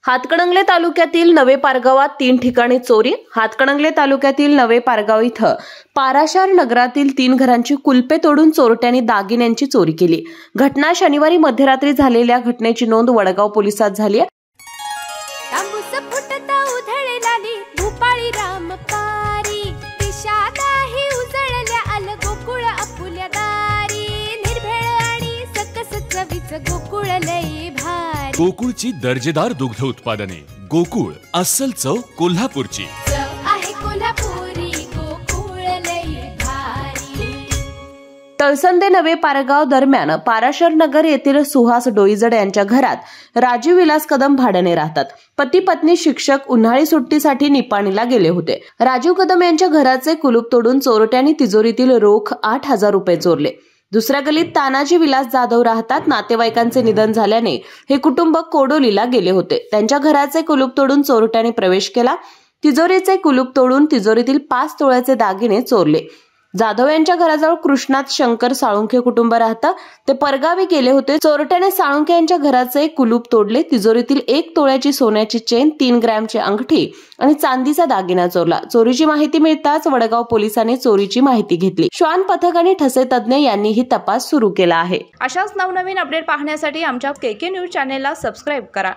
हातकणंगले तालुक्यातील नवे पारगावात 3 ठिकाणी चोरी। हातकणंगले तालुक्यातील नवे पारगाव इथं पाराशर नगरातील 3 घरांची कुलपे तोडून चोरट्यांनी दागिन्यांची चोरी केली। घटना शनिवारी मध्यरात्री झालेल्या घटनेची नोंद वडगाव पोलिसात झाली आहे। गोकुळची दर्जेदार दुग्ध उत्पादने। गोकुळ अस्सल चव कोल्हापूरची। तळसंदे नवे पारगाव दरम्यान पाराशर नगर येथील सुहास डोईजड यांच्या घरात राजीव विलास कदम भाड्याने राहतात। पती पत्नी शिक्षक उन्हाळी सुट्टीसाठी निपाणीला गेले होते। राजीव कदम यांच्या घराचे कुलूप तोडून चोरट्यांनी तिजोरीतील रोख 8,000 रुपये चोरले। दुसऱ्या गल्लीत तानाजी विलास जाधव राहतात। नातेवाईकांचे निधन झाल्याने हे कुटुंब कोडोलीला गेले होते। त्यांच्या घराचे कुलूप तोडून चोरट्यांनी प्रवेश केला। तिजोरीचे कुलूप तोडून तिजोरीतील 5 तोळ्याचे दागिने चोरले। जाधव यांच्या घराजवळ कृष्णात शंकर साळुंखे कुटुंब राहतं। ते परगावी गेले होते। चोरट्याने साळुंखे यांच्या घराचे कुलूप तोडले। तिजोरीतील 1 तोळ्याची सोन्याची चेन, 3 ग्रॅमची अंगठी आणि चांदीचा दागिना चोरला। चोरीची माहिती मिळताच वडगाव पोलिसांनी चोरीची माहिती घेतली। श्वान पथक आणि ठसे तज्ञ यांनीही तपास सुरू केला आहे। अशाच नवनवीन अपडेट पाहण्यासाठी आमच्या केके न्यूज चॅनेलला सबस्क्राइब करा।